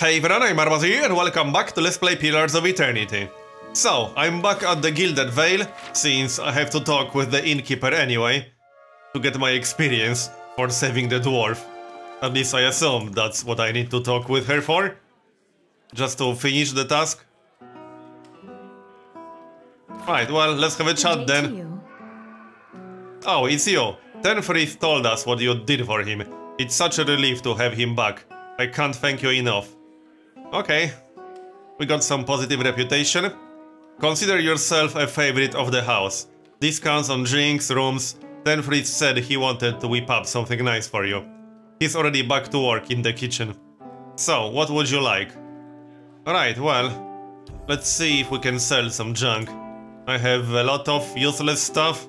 Hey everyone, I'm Marbozir and welcome back to Let's Play Pillars of Eternity. So, I'm back at the Gilded Vale, since I have to talk with the innkeeper anyway, to get my experience for saving the dwarf. At least I assume that's what I need to talk with her for. Just to finish the task. Right, well, let's have a chat then. Oh, it's you. Tenfrith told us what you did for him. It's such a relief to have him back. I can't thank you enough. Okay. We got some positive reputation. Consider yourself a favorite of the house. Discounts on drinks, rooms. Tenfrith said he wanted to whip up something nice for you. He's already back to work in the kitchen. So, what would you like? Alright, well, let's see if we can sell some junk. I have a lot of useless stuff.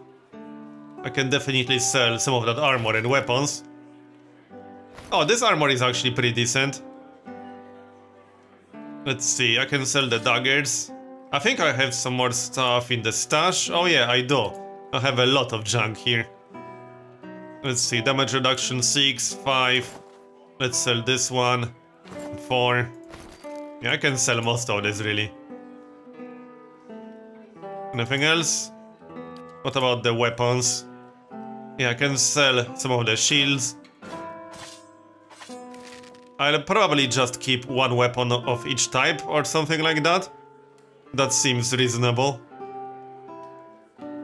I can definitely sell some of that armor and weapons. Oh, this armor is actually pretty decent. Let's see, I can sell the daggers. I think I have some more stuff in the stash. Oh yeah, I do. I have a lot of junk here. Let's see, damage reduction 6, 5. Let's sell this one. 4. Yeah, I can sell most of this really. Anything else? What about the weapons? Yeah, I can sell some of the shields. I'll probably just keep one weapon of each type or something like that. That seems reasonable.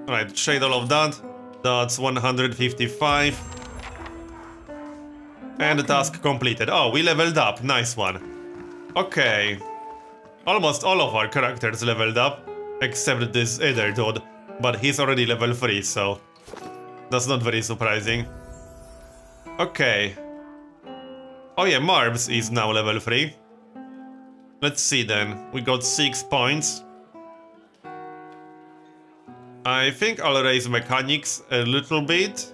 Alright, trade all of that. That's 155. And the task completed. Oh, we leveled up. Nice one. Okay. Almost all of our characters leveled up. Except this other dude. But he's already level 3, so... that's not very surprising. Okay. Oh yeah, Marbs is now level 3. Let's see then. We got 6 points. I think I'll raise mechanics a little bit.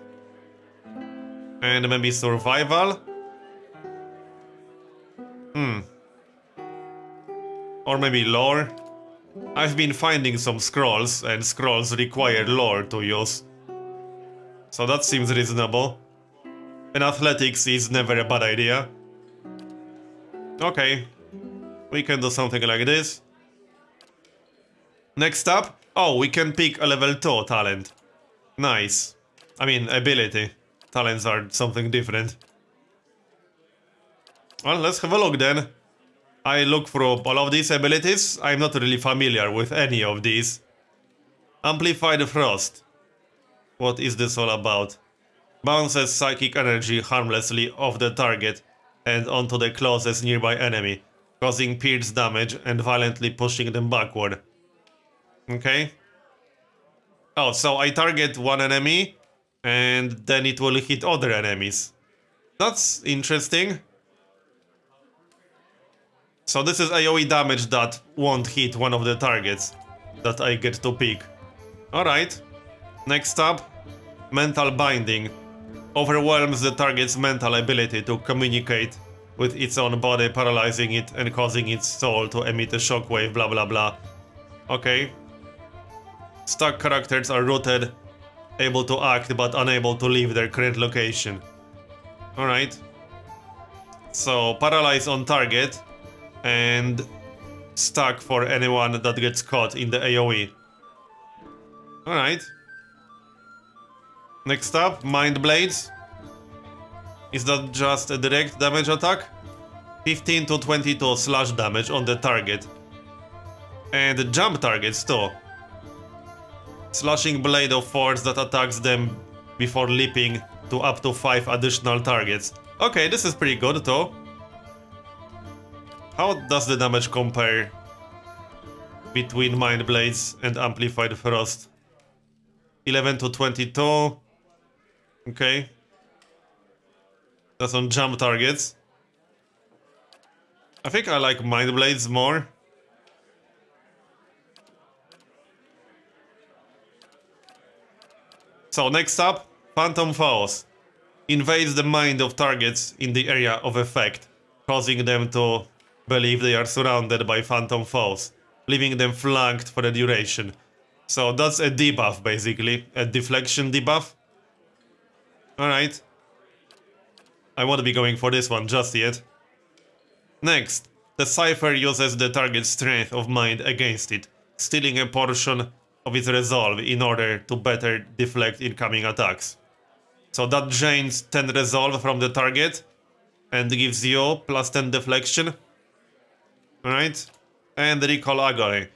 And maybe survival. Or maybe lore. I've been finding some scrolls, and scrolls require lore to use. So that seems reasonable. And athletics is never a bad idea. Okay. We can do something like this. Next up. Oh, we can pick a level 2 talent. Nice. I mean, ability. Talents are something different. Well, let's have a look then. I look through all of these abilities. I'm not really familiar with any of these. Amplified Frost. What is this all about? Bounces psychic energy harmlessly off the target and onto the closest nearby enemy, causing pierce damage and violently pushing them backward. Okay. Oh, so I target one enemy and then it will hit other enemies. That's interesting. So this is AoE damage that won't hit one of the targets that I get to pick. Alright. Next up, Mental Binding. Overwhelms the target's mental ability to communicate with its own body, paralyzing it and causing its soul to emit a shockwave, blah blah blah. Okay. Stuck characters are rooted, able to act but unable to leave their current location. Alright. So, paralyze on target and stuck for anyone that gets caught in the AoE. Alright. Next up, Mind Blades. Is that just a direct damage attack? 15 to 22 slash damage on the target. And jump targets too. Slashing blade of force that attacks them before leaping to up to 5 additional targets. Okay, this is pretty good too. How does the damage compare between Mind Blades and Amplified Frost? 11 to 22. Okay. That's on jump targets. I think I like Mind Blades more. So next up, Phantom Foes. Invades the mind of targets in the area of effect, causing them to believe they are surrounded by Phantom Foes, leaving them flanked for the duration. So that's a debuff basically, a deflection debuff. Alright. I won't be going for this one just yet. Next, the Cipher uses the target's strength of mind against it, stealing a portion of its resolve in order to better deflect incoming attacks. So that drains 10 resolve from the target and gives you plus 10 deflection. Alright? And Recall Agony.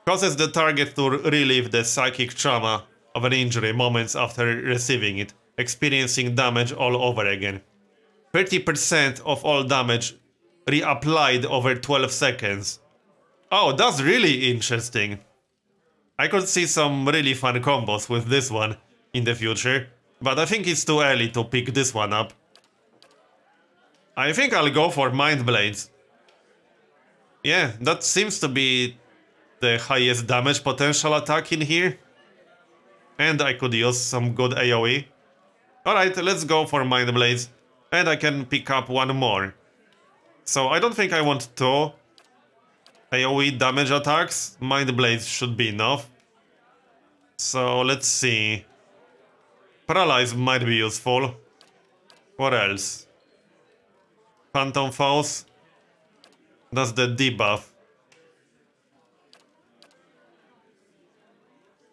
Causes the target to relieve the psychic trauma of an injury moments after receiving it, experiencing damage all over again. 30% of all damage reapplied over 12 seconds. Oh, that's really interesting. I could see some really fun combos with this one in the future, but I think it's too early to pick this one up. I think I'll go for Mind Blades. Yeah, that seems to be the highest damage potential attack in here. And I could use some good AoE. Alright, let's go for Mind Blades. And I can pick up one more. So I don't think I want two AoE damage attacks. Mind Blades should be enough. So let's see. Paralyze might be useful. What else? Phantom Foes. That's the debuff.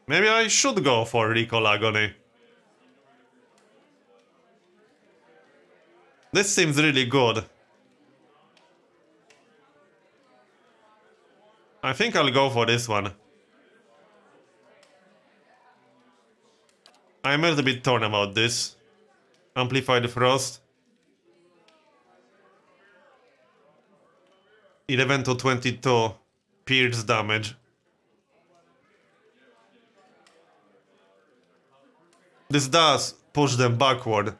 Maybe I should go for Recall Agony. This seems really good. I think I'll go for this one. I'm a little bit torn about this. Amplified Frost. 11 to 22 pierce damage. This does push them backward.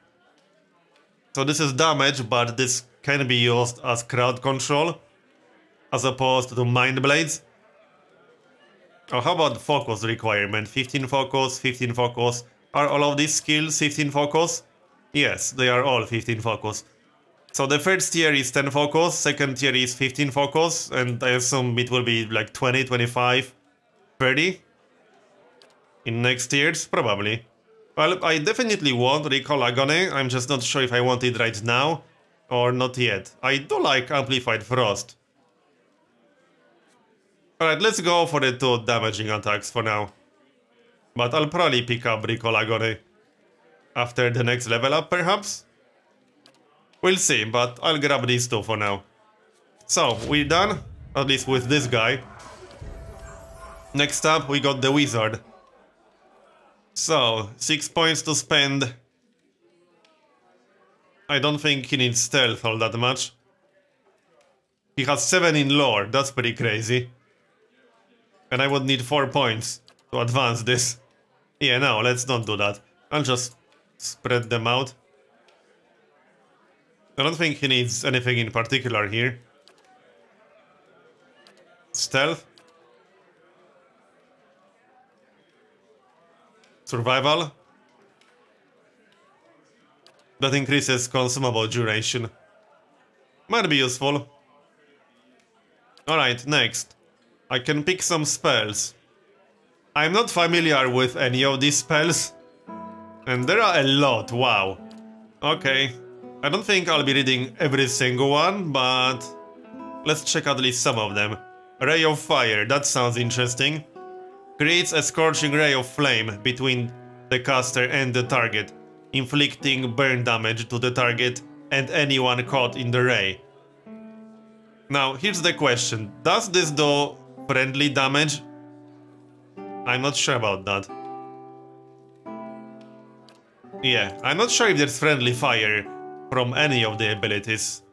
So this is damage, but this can be used as crowd control, as opposed to Mind Blades. Or how about focus requirement? 15 focus, 15 focus. Are all of these skills 15 focus? Yes, they are all 15 focus. So the first tier is 10 focus, second tier is 15 focus, and I assume it will be like 20, 25, 30 in next tiers, probably. Well, I definitely want Recall Agony, I'm just not sure if I want it right now or not yet. I do like Amplified Frost. Alright, let's go for the two damaging attacks for now. But I'll probably pick up Recall Agony after the next level up, perhaps? We'll see, but I'll grab these two for now. So, we're done, at least with this guy. Next up, we got the Wizard. So, 6 points to spend. I don't think he needs stealth all that much. He has 7 in lore, that's pretty crazy. And I would need 4 points to advance this. Yeah, no, let's not do that. I'll just spread them out. I don't think he needs anything in particular here. Stealth. Survival. That increases consumable duration. Might be useful. Alright, next. I can pick some spells. I'm not familiar with any of these spells. And there are a lot, wow. Okay. I don't think I'll be reading every single one, but let's check at least some of them. Ray of Fire, that sounds interesting. Creates a scorching ray of flame between the caster and the target, inflicting burn damage to the target and anyone caught in the ray. Now, here's the question. Does this do friendly damage? I'm not sure about that. Yeah, I'm not sure if there's friendly fire from any of the abilities.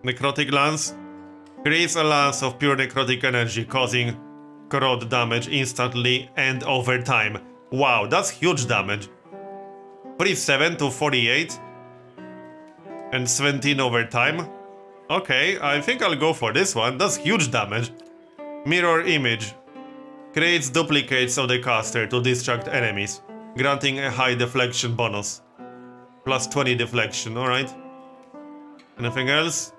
Necrotic Lance. Creates a lance of pure necrotic energy, causing corrode damage instantly and over time. Wow, that's huge damage. 47 to 48. And 17 over time. Okay, I think I'll go for this one. That's huge damage. Mirror Image. Creates duplicates of the caster to distract enemies, granting a high deflection bonus. Plus 20 deflection, alright. Anything else?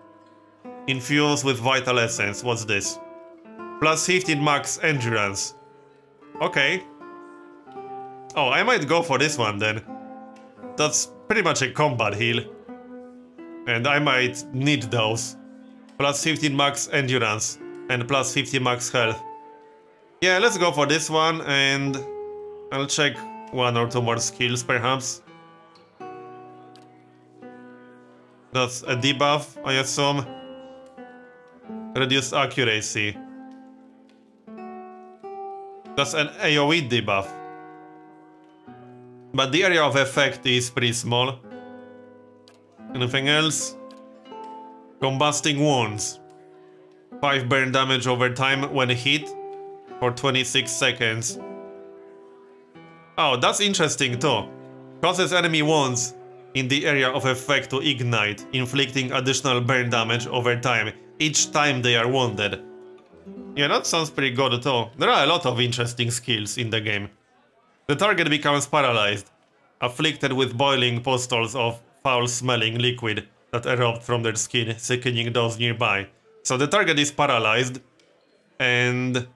Infused with Vital Essence, what's this? Plus 15 max endurance. Okay. Oh, I might go for this one then. That's pretty much a combat heal. And I might need those Plus 15 max endurance and plus 50 max health. Yeah, let's go for this one and I'll check one or two more skills perhaps. That's a debuff, I assume. Reduced accuracy. That's an AoE debuff. But the area of effect is pretty small. Anything else? Combusting wounds. 5 burn damage over time when hit for 26 seconds. Oh, that's interesting too. Causes enemy wounds in the area of effect to ignite, inflicting additional burn damage over time, each time they are wounded. Yeah, that sounds pretty good too. There are a lot of interesting skills in the game. The target becomes paralyzed, afflicted with boiling pustules of foul-smelling liquid that erupt from their skin, sickening those nearby. So the target is paralyzed, and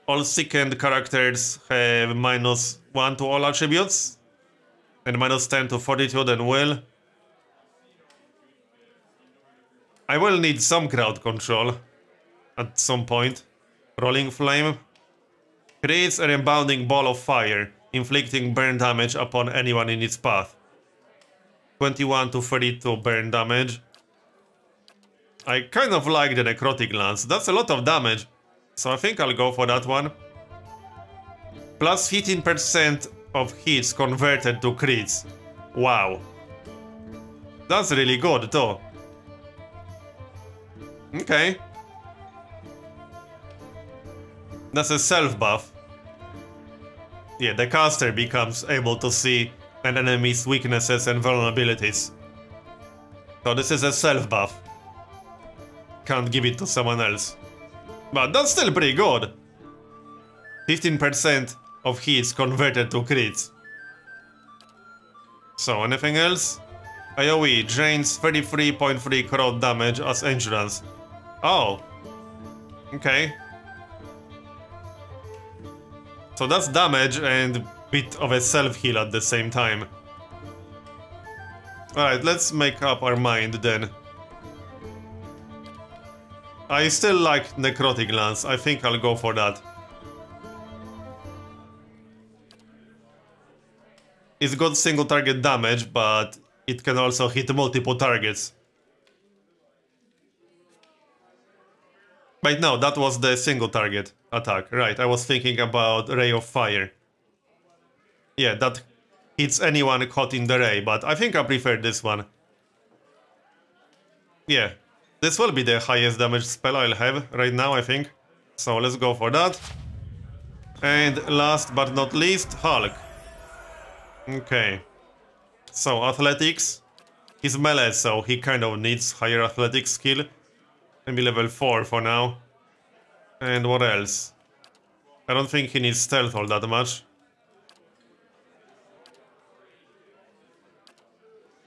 all sickened characters have -1 to all attributes, and -10 to fortitude and will. I will need some crowd control at some point. Rolling Flame creates a rebounding ball of fire, inflicting burn damage upon anyone in its path. 21 to 32 burn damage. I kind of like the Necrotic Lance. That's a lot of damage, so I think I'll go for that one. Plus 15% of hits converted to crits. Wow. That's really good though. Okay. That's a self buff. Yeah, the caster becomes able to see an enemy's weaknesses and vulnerabilities. So this is a self buff. Can't give it to someone else. But that's still pretty good. 15% of hits converted to crits. So anything else? AoE drains 33.3 crowd damage as endurance. Oh. Okay. So that's damage and bit of a self-heal at the same time. Alright, let's make up our mind then. I still like Necrotic Lance. I think I'll go for that. It's got single target damage, but it can also hit multiple targets. Wait, no, that was the single target attack. Right, I was thinking about Ray of Fire. Yeah, that hits anyone caught in the ray, but I think I prefer this one. Yeah, this will be the highest damage spell I'll have right now, I think. So let's go for that. And last but not least, Hulk. Okay. So, athletics. He's melee, so he kind of needs higher athletics skill. Maybe level 4 for now. And what else? I don't think he needs stealth all that much.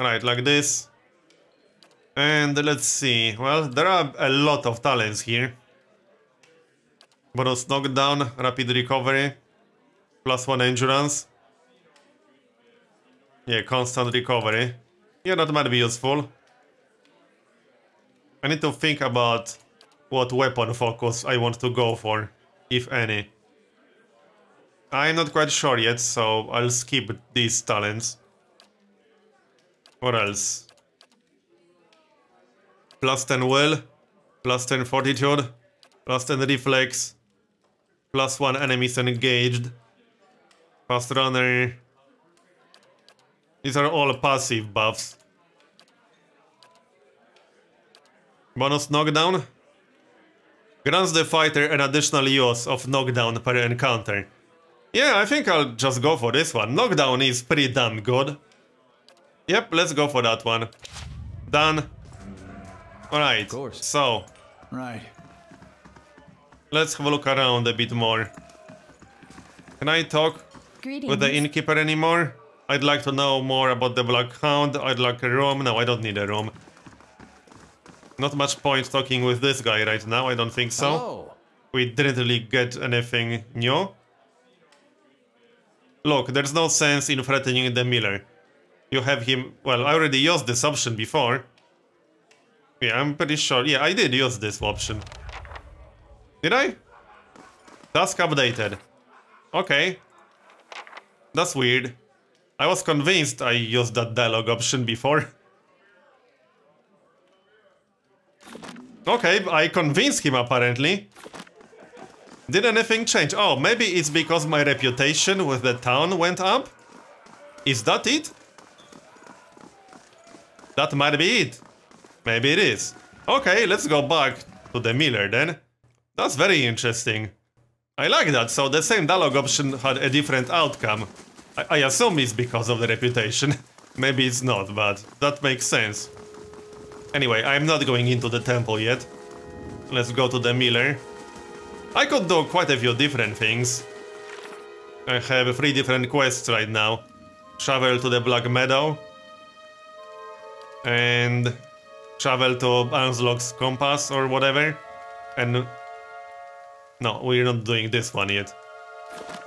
Right, like this. And let's see. Well, there are a lot of talents here. Bonus knockdown, rapid recovery, +1 endurance. Yeah, constant recovery. Yeah, that might be useful. I need to think about what weapon focus I want to go for, if any. I'm not quite sure yet, so I'll skip these talents. What else? +10 will, +10 fortitude, +10 reflex, +1 enemies engaged, fast runner. These are all passive buffs. Bonus knockdown grants the fighter an additional use of knockdown per encounter. Yeah, I think I'll just go for this one. Knockdown is pretty damn good. Yep, let's go for that one. Done. Alright, so right. Let's have a look around a bit more. Can I talk with the innkeeper anymore? I'd like to know more about the Black Hound. I'd like a room. No, I don't need a room. Not much point talking with this guy right now, I don't think so. Hello. We didn't really get anything new. Look, there's no sense in threatening the miller. You have him... Well, I already used this option before. Yeah, I'm pretty sure. Yeah, I did use this option. Did I? Task updated. Okay. That's weird. I was convinced I used that dialogue option before. Okay, I convinced him apparently. Did anything change? Oh, maybe it's because my reputation with the town went up? Is that it? That might be it. Maybe it is. Okay, let's go back to the miller then. That's very interesting. I like that, so the same dialogue option had a different outcome. I assume it's because of the reputation. Maybe it's not, but that makes sense. Anyway, I'm not going into the temple yet. Let's go to the miller. I could do quite a few different things. I have 3 different quests right now. Travel to the Black Meadow. And travel to Anslock's Compass or whatever. And... no, we're not doing this one yet.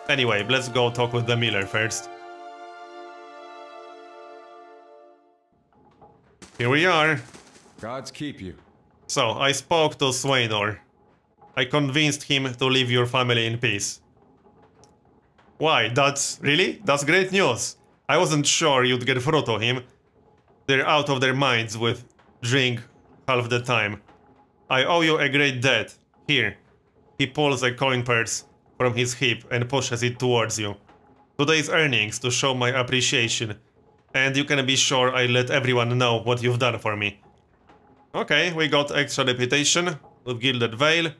Anyway, let's go talk with the miller first. Here we are. Gods keep you. So, I spoke to Swainor. I convinced him to leave your family in peace. Why? That's great news. I wasn't sure you'd get through to him. They're out of their minds with drink half the time. I owe you a great debt. Here. He pulls a coin purse from his hip and pushes it towards you. Today's earnings to show my appreciation. And you can be sure I let everyone know what you've done for me. Okay, we got extra reputation with Gilded Veil.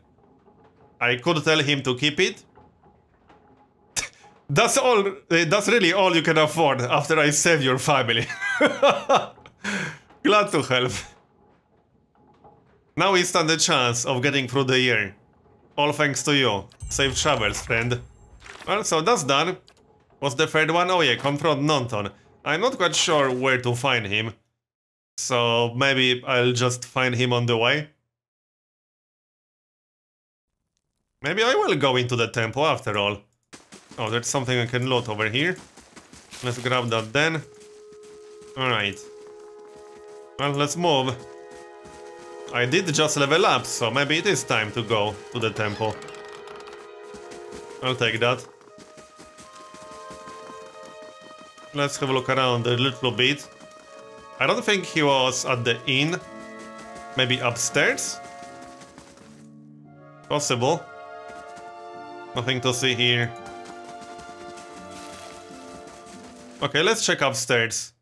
I could tell him to keep it. That's all. That's really all you can afford after I save your family. Glad to help. Now we stand a chance of getting through the year. All thanks to you. Safe travels, friend. Well, so that's done. What's the third one? Oh yeah, confront Nonton. I'm not quite sure where to find him. So maybe I'll just find him on the way. Maybe I will go into the temple after all. Oh, there's something I can loot over here. Let's grab that then. Alright. Well, let's move. I did just level up, so maybe it is time to go to the temple. I'll take that. Let's have a look around a little bit. I don't think he was at the inn. Maybe upstairs? Possible. Nothing to see here. Okay, let's check upstairs.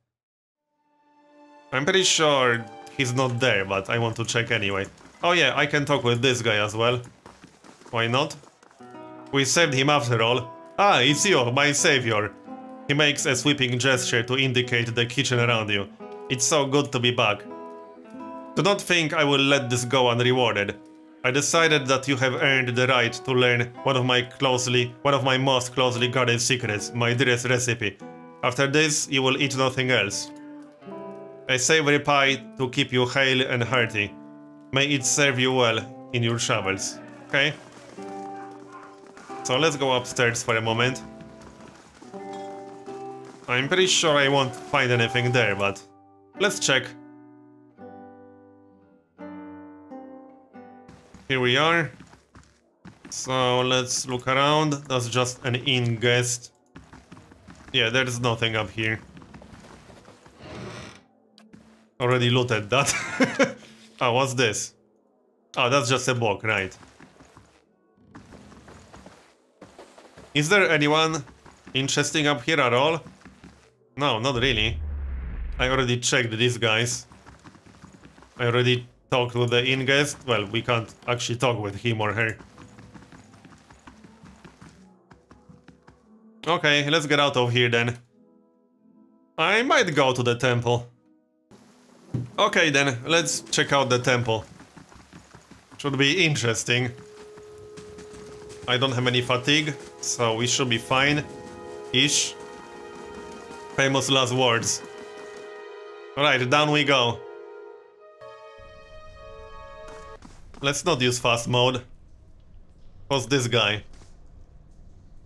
I'm pretty sure he's not there, but I want to check anyway. Oh yeah, I can talk with this guy as well. Why not? We saved him after all. Ah, it's you, my savior. He makes a sweeping gesture to indicate the kitchen around you. It's so good to be back. Do not think I will let this go unrewarded. I decided that you have earned the right to learn one of my most closely guarded secrets, my dearest recipe. After this, you will eat nothing else. A savory pie to keep you hale and hearty. May it serve you well in your travels. Okay? So let's go upstairs for a moment. I'm pretty sure I won't find anything there, but let's check. Here we are. So let's look around. That's just an inn guest. Yeah, there's nothing up here. Already looted that. Oh, what's this? Oh, that's just a book, right. Is there anyone interesting up here at all? No, not really. I already checked these guys. I already talked with the inn guest. Well, we can't actually talk with him or her. Okay, let's get out of here then. I might go to the temple. Okay then, let's check out the temple. Should be interesting. I don't have any fatigue, so we should be fine. Ish. Famous last words. Alright, down we go. Let's not use fast mode. What's this guy?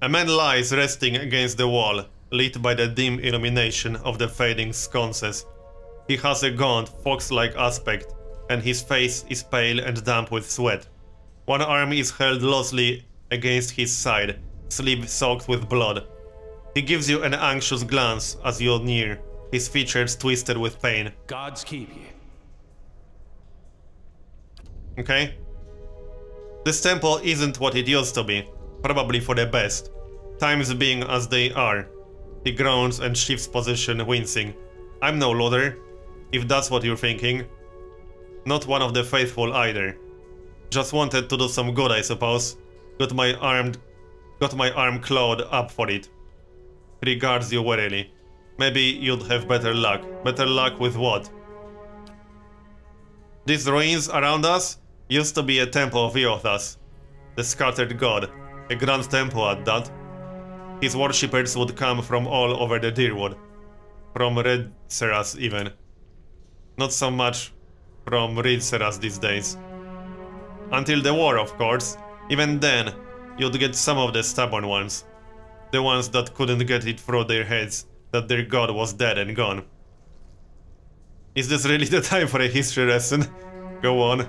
A man lies resting against the wall, lit by the dim illumination of the fading sconces. He has a gaunt, fox-like aspect, and his face is pale and damp with sweat. One arm is held loosely against his side, sleeve soaked with blood. He gives you an anxious glance as you near, his features twisted with pain. Gods keep you. Okay. This temple isn't what it used to be, probably for the best. Times being as they are. He groans and shifts position, wincing. I'm no looter, if that's what you're thinking. Not one of the faithful either. Just wanted to do some good, I suppose. Got my arm clawed up for it. Regards you warily. Maybe you'd have better luck. Better luck with what? These ruins around us used to be a temple of Eothas, the scattered god, a grand temple at that. His worshippers would come from all over the Dirwood, from Red Seras even. Not so much from Red Seras these days. Until the war, of course. Even then, you'd get some of the stubborn ones. The ones that couldn't get it through their heads that their god was dead and gone. Is this really the time for a history lesson? Go on.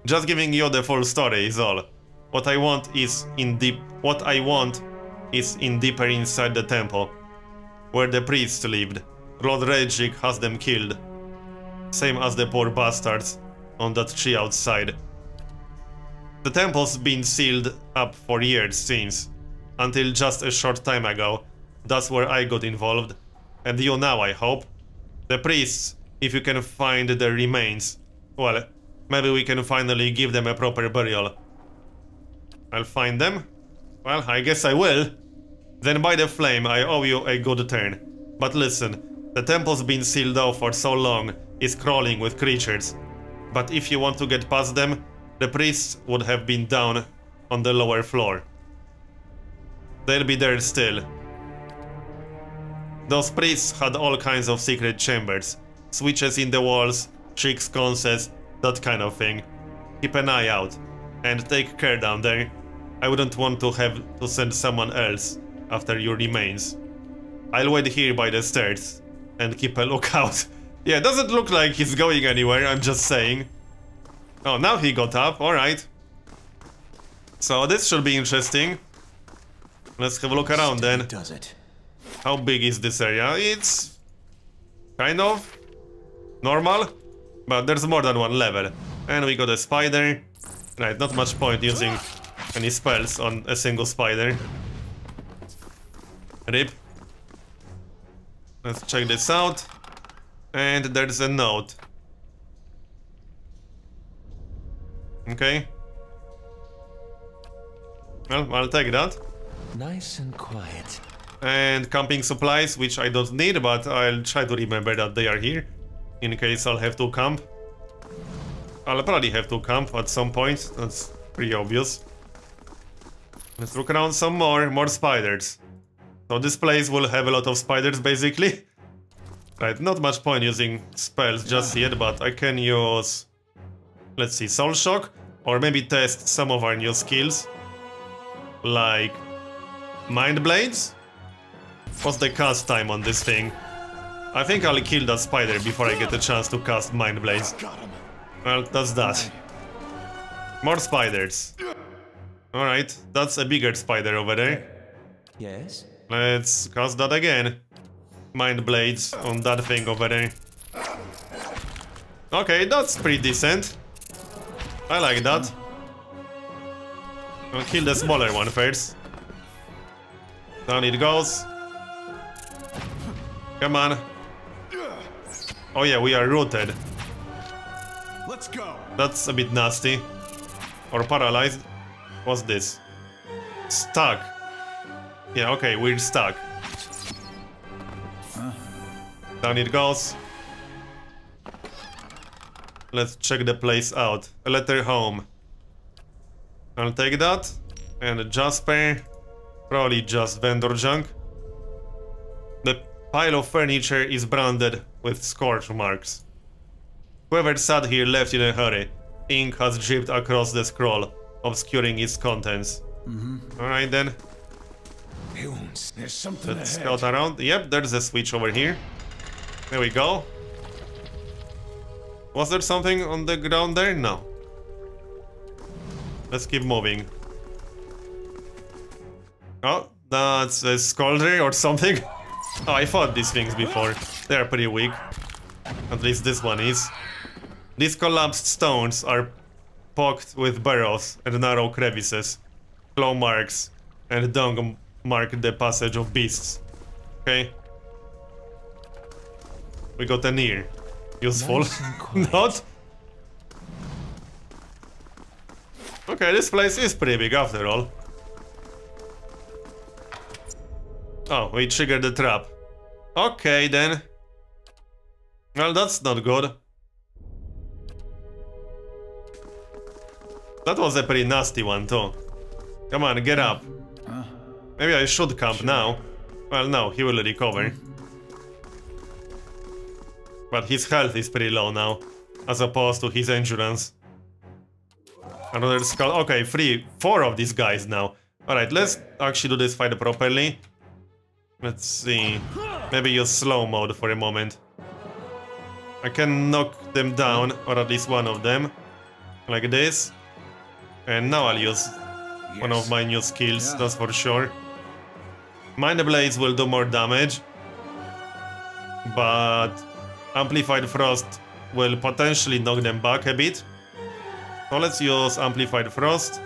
Just giving you the full story is all. What I want is in deeper inside the temple, where the priests lived. Lord Regic has them killed, same as the poor bastards on that tree outside. The temple's been sealed up for years since, until just a short time ago. That's where I got involved, and you now, I hope. The priests, if you can find their remains, well, maybe we can finally give them a proper burial. I'll find them? Well, I guess I will. Then by the flame, I owe you a good turn. But listen, the temple's been sealed off for so long, it's crawling with creatures. But if you want to get past them, the priests would have been down on the lower floor. They'll be there still. Those priests had all kinds of secret chambers, switches in the walls, trick sconces, that kind of thing. Keep an eye out, and take care down there. I wouldn't want to have to send someone else after your remains. I'll wait here by the stairs, and keep a lookout. Yeah, doesn't look like he's going anywhere, I'm just saying. Oh, now he got up, alright. So this should be interesting. Let's have a look around then. Does it? How big is this area? It's kind of normal, but there's more than one level. And we got a spider. Right, not much point using any spells on a single spider. Rip. Let's check this out. And there's a note. Okay. Well, I'll take that. Nice and quiet. And camping supplies, which I don't need, but I'll try to remember that they are here. In case I'll have to camp. I'll probably have to camp at some point, that's pretty obvious. Let's look around some more spiders. So this place will have a lot of spiders, basically. Right, not much point using spells just yet, but I can use... Let's see, Soul Shock, or maybe test some of our new skills. Like... Mind Blades? What's the cast time on this thing? I think I'll kill that spider before I get a chance to cast Mind Blades. Well, that's that. More spiders. Alright, that's a bigger spider over there. Yes? Let's cast that again. Mind Blades on that thing over there. Okay, that's pretty decent. I like that. I'll kill the smaller one first. Down it goes. Come on. Oh yeah, we are rooted. Let's go. That's a bit nasty. Or paralyzed. What's this? Stuck. Yeah, okay, we're stuck. Down it goes. Let's check the place out. A letter home. I'll take that. And a Jasper. Probably just vendor junk. The pile of furniture is branded with scorch marks. Whoever sat here left in a hurry. Ink has dripped across the scroll, obscuring its contents. Alright then. There's something Let's ahead. scout around. Yep, there's a switch over here. There we go. Was there something on the ground there? No. Let's keep moving. Oh, that's a Sculpt or something. Oh, I fought these things before. They are pretty weak. At least this one is. These collapsed stones are pocked with burrows and narrow crevices. Claw marks and dung mark the passage of beasts. Okay. We got an ear. Useful. Nice Not? Okay, this place is pretty big after all. Oh, we triggered the trap. Okay then. Well, that's not good. That was a pretty nasty one too. Come on, get up. Maybe I should camp now. Well, no, he will recover. But his health is pretty low now, as opposed to his endurance. Another skull. Okay, 4 of these guys now. Alright, let's actually do this fight properly. Let's see. Maybe use slow mode for a moment. I can knock them down, or at least one of them. Like this. And now I'll use one of my new skills, that's for sure. Mind Blades will do more damage. But Amplified Frost will potentially knock them back a bit. So let's use Amplified Frost.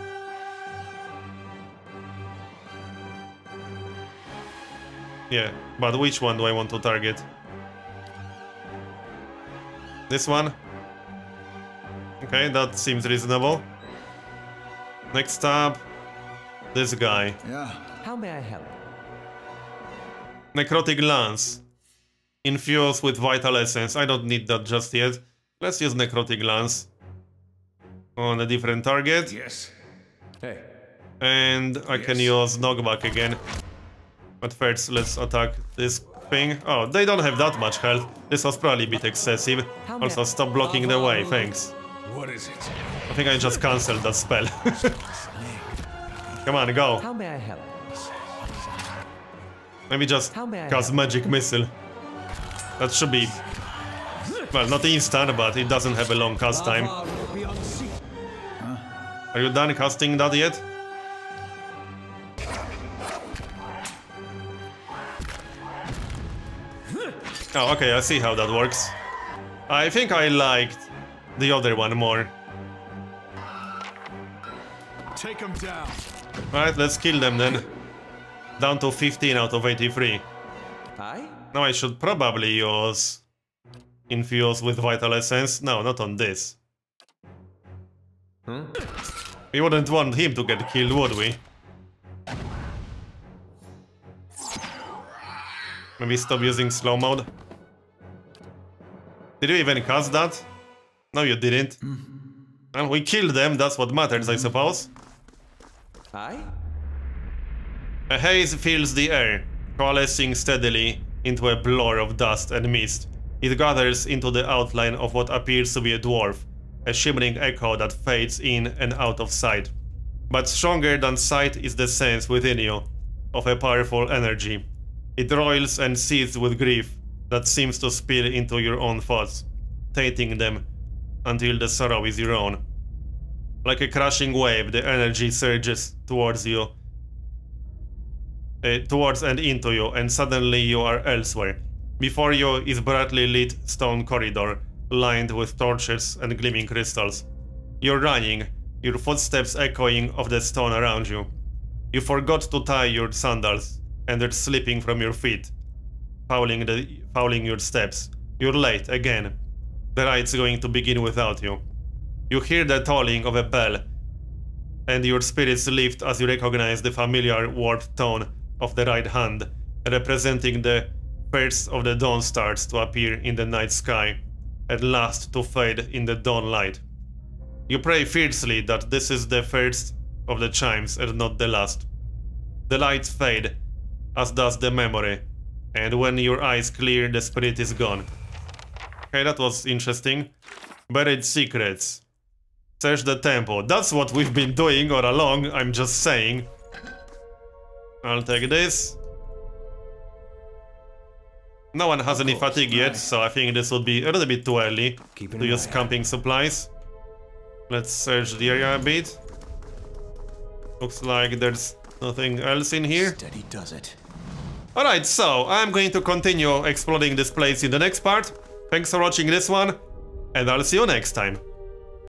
Yeah, but which one do I want to target? This one? Okay, that seems reasonable. Next up, this guy. Yeah. How may I help? Necrotic Lance. Infused with Vital Essence. I don't need that just yet. Let's use Necrotic Lance on a different target. Yes. Hey. And I can use Knockback again. But first, let's attack this thing. Oh, they don't have that much health. This was probably a bit excessive. Also, stop blocking the way, thanks. What is it? I think I just cancelled that spell. Come on, go. How may I help? Maybe just cast Magic Missile. That should be... Well, not instant, but it doesn't have a long cast time. Are you done casting that yet? Oh, okay, I see how that works. I think I liked the other one more. Take him down. Alright, let's kill them then. Down to 15 out of 83. Aye? Now I should probably use Infuse with Vital Essence. No, not on this. We wouldn't want him to get killed, would we? Maybe stop using slow mode. Did you even cast that? No, you didn't. And we killed them, that's what matters, I suppose. Aye? A haze fills the air, coalescing steadily into a blur of dust and mist. It gathers into the outline of what appears to be a dwarf, a shimmering echo that fades in and out of sight. But stronger than sight is the sense within you of a powerful energy. It roils and seethes with grief that seems to spill into your own thoughts, tainting them until the sorrow is your own. Like a crashing wave, the energy surges towards you, towards and into you, and suddenly you are elsewhere. Before you is brightly lit stone corridor, lined with torches and gleaming crystals. You're running, your footsteps echoing of the stone around you. You forgot to tie your sandals, and they're slipping from your feet, fouling your steps. You're late again. The ride's going to begin without you. You hear the tolling of a bell, and your spirits lift as you recognize the familiar warped tone of the right hand, representing the first of the dawn stars to appear in the night sky, at last to fade in the dawn light. You pray fiercely that this is the first of the chimes and not the last. The lights fade, as does the memory, and when your eyes clear, the spirit is gone. Okay, that was interesting. Buried secrets. Search the temple. That's what we've been doing all along, I'm just saying. I'll take this. No one has any fatigue yet, so I think this would be a little bit too early to use camping supplies. Let's search the area a bit. Looks like there's nothing else in here. Steady does it. Alright, so I'm going to continue exploring this place in the next part. Thanks for watching this one, and I'll see you next time.